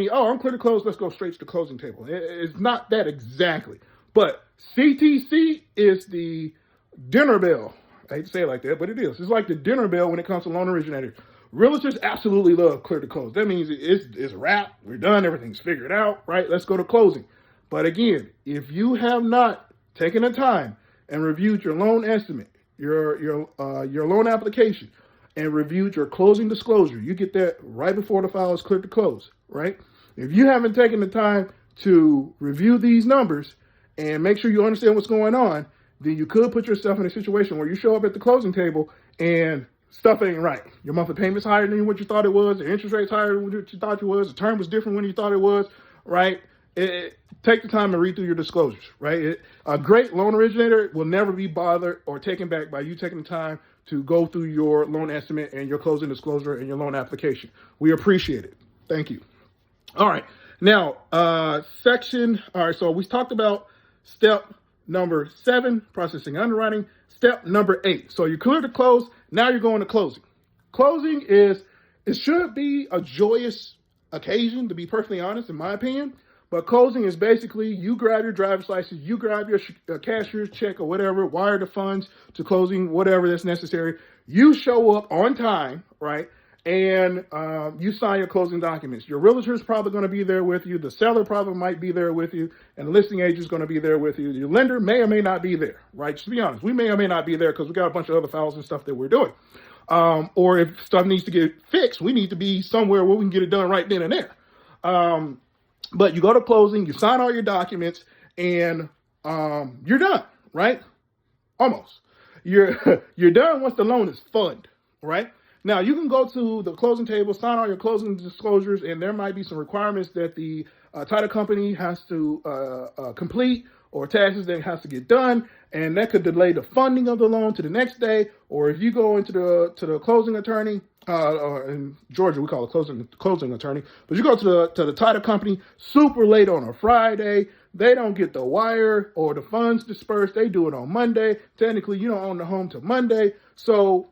Oh, I'm clear to close. Let's go straight to the closing table. It's not that exactly. But CTC is the dinner bell. I hate to say it like that, but it is. It's like the dinner bell when it comes to loan originators. Realtors absolutely love clear to close. That means it's a wrap. We're done. Everything's figured out, right? Let's go to closing. But again, if you have not taken the time and reviewed your loan estimate, your loan application, and reviewed your closing disclosure, you get that right before the file is cleared to close, right? If you haven't taken the time to review these numbers and make sure you understand what's going on, then you could put yourself in a situation where you show up at the closing table and stuff ain't right. Your monthly payment's higher than what you thought it was. The interest rate's higher than what you thought it was. The term was different when you thought it was, right? Take the time and read through your disclosures, right? A great loan originator will never be bothered or taken back by you taking the time to go through your loan estimate and your closing disclosure and your loan application. We appreciate it. Thank you. All right. Now, so we talked about step number 7, processing and underwriting. Step number 8. So you're clear to close. Now you're going to closing. Closing it should be a joyous occasion, to be perfectly honest, in my opinion. But closing is basically you grab your driver's license, you grab your cashier's check or whatever, wire the funds to closing, whatever that's necessary. You show up on time, right? And you sign your closing documents. Your realtor is probably going to be there with you. The seller probably might be there with you. And the listing agent is going to be there with you. Your lender may or may not be there, right? Just to be honest, we may or may not be there because we got a bunch of other files and stuff that we're doing. Or if stuff needs to get fixed, we need to be somewhere where we can get it done right then and there. But you go to closing, you sign all your documents, and you're done, right? Almost. You're done once the loan is funded, right? Now, you can go to the closing table, sign all your closing disclosures, and there might be some requirements that the title company has to complete or taxes that has to get done, and that could delay the funding of the loan to the next day. Or if you go into the closing attorney, in Georgia we call it closing attorney, but you go to the title company super late on a Friday, they don't get the wire or the funds dispersed. They do it on Monday. Technically, you don't own the home till Monday. So,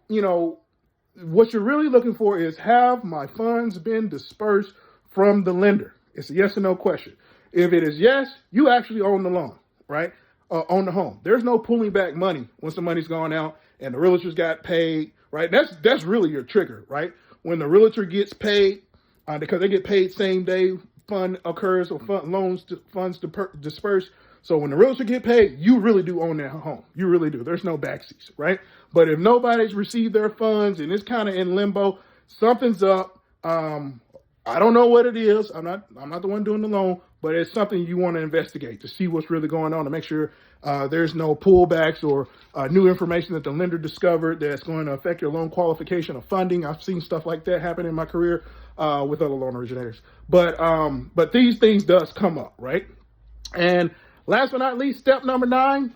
what you're really looking for is, have my funds been dispersed from the lender? It's a yes or no question. If it is yes, you actually own the loan, right? Own the home. There's no pulling back money once the money's gone out and the realtors got paid, right? That's really your trigger, right? When the realtor gets paid, because they get paid same day fund occurs or funds dispersed. So when the realtor get paid, you really do own that home. You really do. There's no backseats, right? But if nobody's received their funds and it's kind of in limbo, something's up. I don't know what it is. I'm not the one doing the loan, but it's something you want to investigate to see what's really going on, to make sure there's no pullbacks or new information that the lender discovered that's going to affect your loan qualification or funding. I've seen stuff like that happen in my career with other loan originators. But these things does come up, right? And last but not least, step number 9,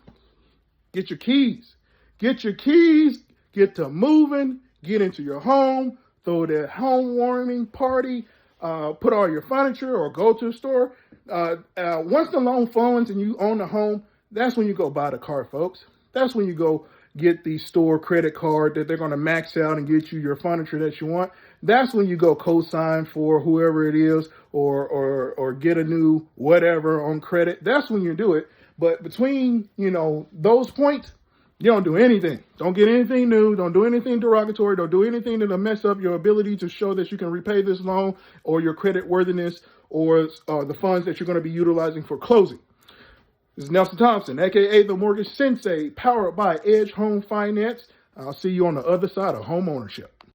get your keys. Get your keys, get to moving, get into your home, throw that home warming party, put all your furniture or go to the store. Once the loan funds and you own the home, that's when you go buy the car, folks. That's when you go get the store credit card that they're going to max out and get you your furniture that you want. That's when you go co-sign for whoever it is or get a new whatever on credit. That's when you do it. But between, those points, you don't do anything. Don't get anything new. Don't do anything derogatory. Don't do anything that'll mess up your ability to show that you can repay this loan or your credit worthiness or the funds that you're going to be utilizing for closing. This is Nelson Thompson, a.k.a. the Mortgage Sensei, powered by Edge Home Finance. I'll see you on the other side of home ownership.